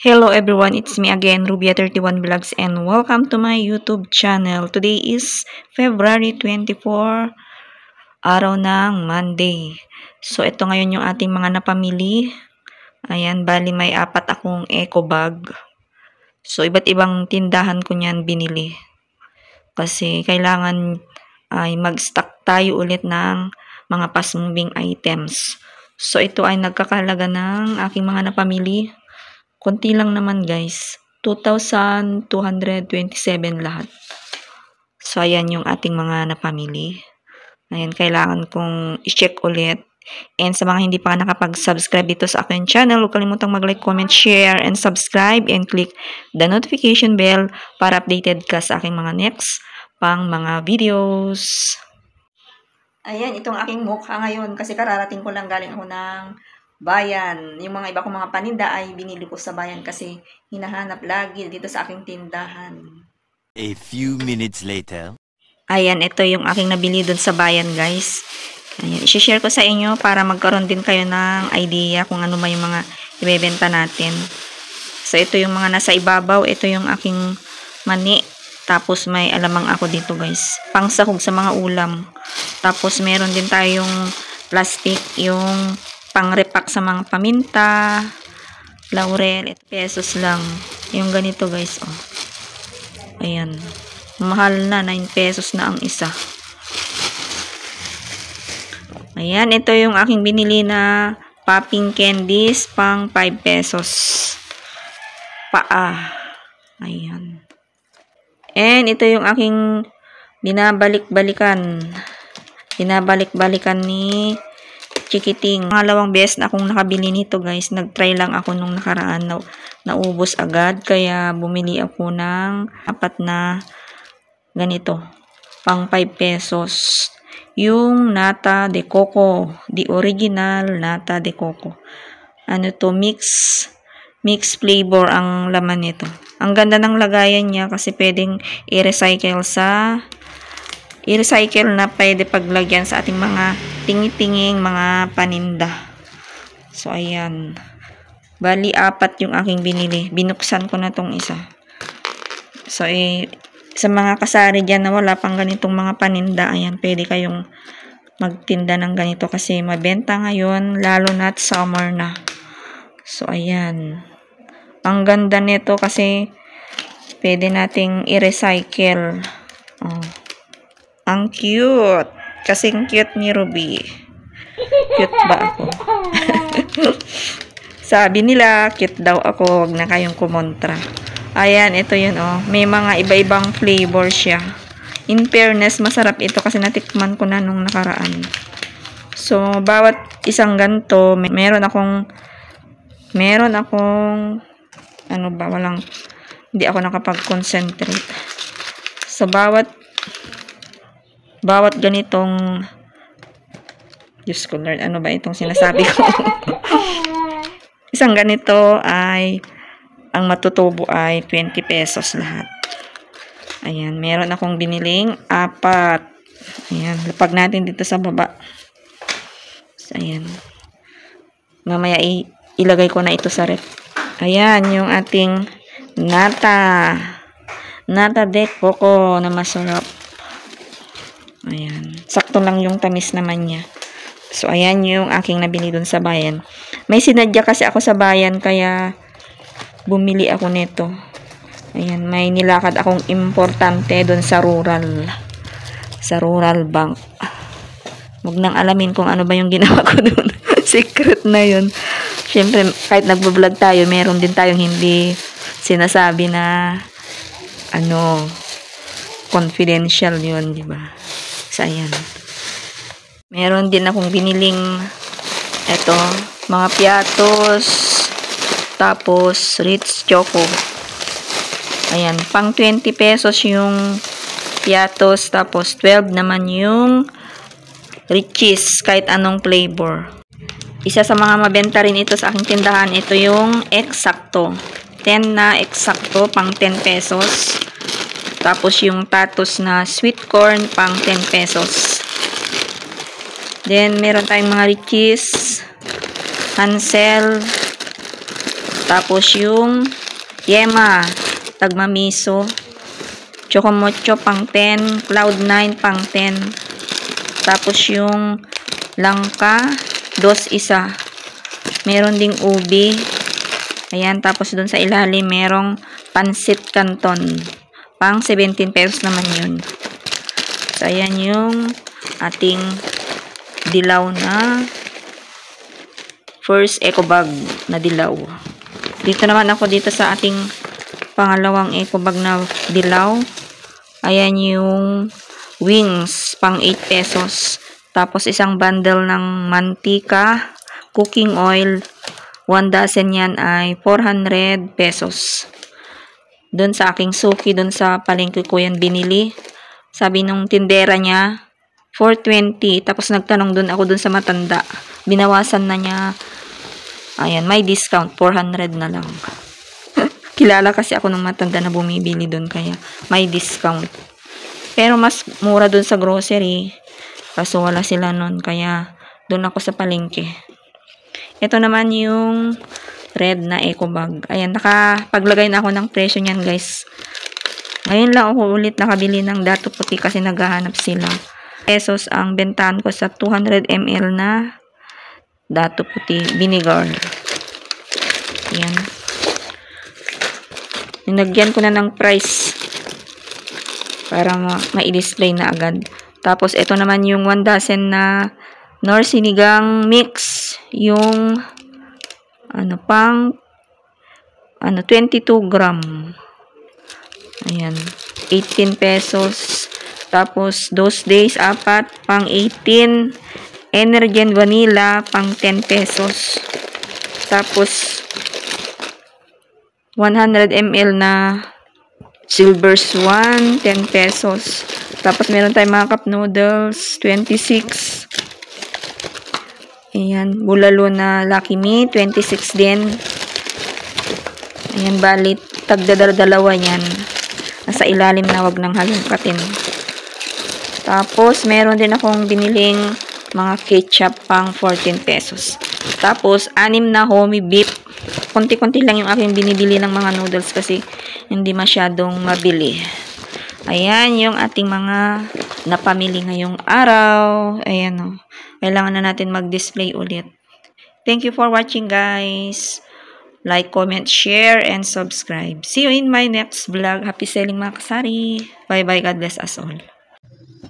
Hello everyone, it's me again, Rubia31 Vlogs, and welcome to my YouTube channel. Today is February 24, araw ng Monday. So, ito ngayon yung ating mga napamili. Ayan, bali may 4 akong eco bag. So, iba't ibang tindahan ko niyan binili. Kasi kailangan ay mag-stock tayo ulit ng mga fast-moving items. So, ito ay nagkakahalaga ng aking mga napamili. Konti lang naman guys. 2,227 lahat. So, ayan yung ating mga napamili. Ayan, kailangan kong i-check ulit. And sa mga hindi pa nakapag-subscribe dito sa aking channel, huwag kalimutang mag-like, comment, share, and subscribe. And click the notification bell para updated ka sa aking mga next pang mga videos. Ayan, itong aking mukha ngayon kasi kararating ko lang galing ako ng bayan. Yung mga iba kong mga paninda ay binili ko sa bayan kasi hinahanap lagi dito sa aking tindahan. A few minutes later. Ayan, ito yung aking nabili dun sa bayan, guys. Ayan, i-share ko sa inyo para magkaroon din kayo ng idea kung ano ba yung mga ibebenta natin. So, ito yung mga nasa ibabaw. Ito yung aking mani. Tapos, may alamang ako dito, guys. Pangsahog sa mga ulam. Tapos, meron din tayong plastic, yung pang-repack sa mga paminta, laurel, pesos lang. Yung ganito guys, oh. Ayan. Mahal na, 9 pesos na ang isa. Ayan, ito yung aking binili na popping candies, pang 5 pesos. Paa. Ayan. And ito yung aking binabalik-balikan. Binabalik-balikan ni Chikiting. Pangalawang beses na akong nakabili nito guys. Nag-try lang ako nung nakaraan. Naubos agad. Kaya bumili ako ng 4 na ganito. Pang 5 pesos. Yung nata de coco. The original nata de coco. Ano to? Mix flavor ang laman nito. Ang ganda ng lagayan niya kasi pwedeng i-recycle na pwede paglagyan sa ating mga tingi-tinging mga paninda. So, ayan. Bali, 4 yung aking binili. Binuksan ko na tong isa. So, sa mga kasari dyan na wala pang ganitong mga paninda, ayan, pwede kayong magtinda ng ganito kasi mabenta ngayon, lalo na't summer na. So, ayan. Ang ganda nito kasi pwede nating i-recycle. Oh. Ang cute. Kasing cute ni Ruby. Cute ba ako? Sabi nila, cute daw ako. Huwag na kayong kumontra. Ayan, ito yun, oh. May mga iba-ibang flavor siya. In fairness, masarap ito kasi natikman ko na nung nakaraan. So, bawat isang ganito, meron akong ano ba, hindi ako nakapag-concentrate. So, bawat ganitong Diyos ko Lord, ano ba itong sinasabi ko? Isang ganito ay ang matutubo ay 20 pesos lahat. Ayan, meron akong biniling 4. Ayan, lapag natin dito sa baba. So, ayan. Mamaya ilagay ko na ito sa ref. Ayan, yung ating nata de coco na masarap. Ayan. Sakto lang yung tamis naman niya. So, ayan yung aking nabili dun sa bayan. May sinadya kasi ako sa bayan, kaya bumili ako nito. Ayan, may nilakad akong importante dun sa rural. Sa rural bank. Huwag nang alamin kung ano ba yung ginawa ko dun. Secret na yun. Siyempre, kahit nagbablog tayo, meron din tayong hindi sinasabi na confidential yun, di ba? So, ayan. Meron din akong biniling mga piatos, tapos Ritz Choco. Ayan, pang 20 pesos yung piatos, tapos 12 naman yung Riches, kahit anong flavor. Isa sa mga mabenta rin ito sa aking tindahan, ito yung Exacto. 10 na Exacto, pang 10 pesos. Tapos yung Tatos na sweet corn, pang 10 pesos. Then, meron tayong mga Riches, Hansel, Tapos yung Yema, tagmamiso. Chocomocho pang 10. Cloud9 pang 10. Tapos yung langka, 2 isa. Meron ding ubi. Ayan, tapos doon sa ilalim, merong pansit canton. Pang 17 pesos naman yun. So, ayan yung ating dilaw na first eco bag na dilaw. Dito naman ako dito sa ating pangalawang eco bag na dilaw. Ayan yung wings, pang 8 pesos. Tapos isang bundle ng mantika, cooking oil, 1 dozen yan ay 400 pesos. Doon sa aking suki, doon sa palengke ko yan binili. Sabi nung tindera niya, 420. Tapos nagtanong doon ako doon sa matanda. Binawasan na niya. Ayan, may discount. 400 na lang. Kilala kasi ako ng matanda na bumibili doon. Kaya may discount. Pero mas mura doon sa grocery. Kaso wala sila noon. Kaya doon ako sa palengke. Ito naman yung red na eco bag. Ayan, nakapaglagay na ako ng presyo niyan, guys. Ngayon lang ako ulit nakabili ng Dato Puti kasi naghahanap sila. Pesos ang bentahan ko sa 200 ml na Dato Puti vinegar. Ayan. Ninagyan ko na ng price para ma-display na agad. Tapos ito naman yung 1 dozen na Nor sinigang mix. Yung 22 gram. Ayan. 18 pesos. Tapos, those days, 4, pang 18. Energen vanilla, pang 10 pesos. Tapos, 100 ml na Silver Swan, 10 pesos. Tapos, meron tayong mga cup noodles, 26. Ayan, bulalo na Lucky Me, 26 din. Ayan, balit, tagdadalawa yan. Nasa ilalim na, wag nang halongkatin. Tapos, meron din akong biniling mga ketchup pang 14 pesos. Tapos, 6 na homey beef. Konti-konti lang yung aking binibili ng mga noodles kasi hindi masyadong mabili. Ayan, yung ating mga napamili ngayong araw. Ayan o. Kailangan na natin mag-display ulit. Thank you for watching, guys. Like, comment, share, and subscribe. See you in my next vlog. Happy selling, mga kasari. Bye-bye. God bless us all.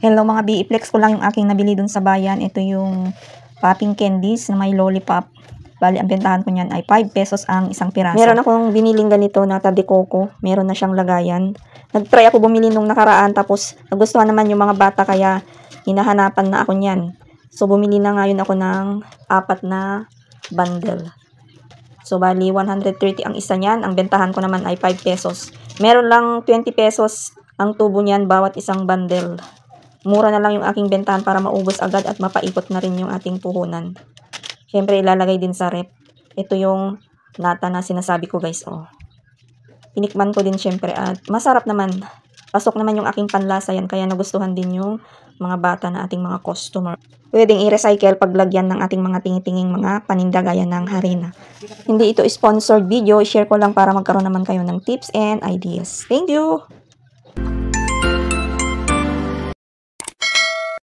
Hello mga B, i-flex ko lang yung aking nabili dun sa bayan. Ito yung popping candies na may lollipop. Bali, ang bentahan ko niyan ay 5 pesos ang isang piraso. Meron akong biniling ganito na Tade Coco. Meron na siyang lagayan. Nag-try ako bumili nung nakaraan. Tapos, nagustuhan naman yung mga bata kaya hinahanapan na ako niyan. So, bumili na ngayon ako ng 4 na bundle. So, bali, 130 ang isa niyan. Ang bentahan ko naman ay 5 pesos. Meron lang 20 pesos ang tubo niyan bawat isang bundle. Mura na lang yung aking bentahan para maubos agad at mapaikot na rin yung ating puhunan. Siyempre, ilalagay din sa rep. Ito yung nata na sinasabi ko, guys. Oh. Tinikman ko din siyempre at masarap naman. Pasok naman yung aking panlasa yan kaya nagustuhan din yung mga bata na ating mga customer. Pwedeng i-recycle paglagyan ng ating mga tingitinging mga paninda gaya ng harina. Hindi ito sponsored video. I-share ko lang para magkaroon naman kayo ng tips and ideas. Thank you!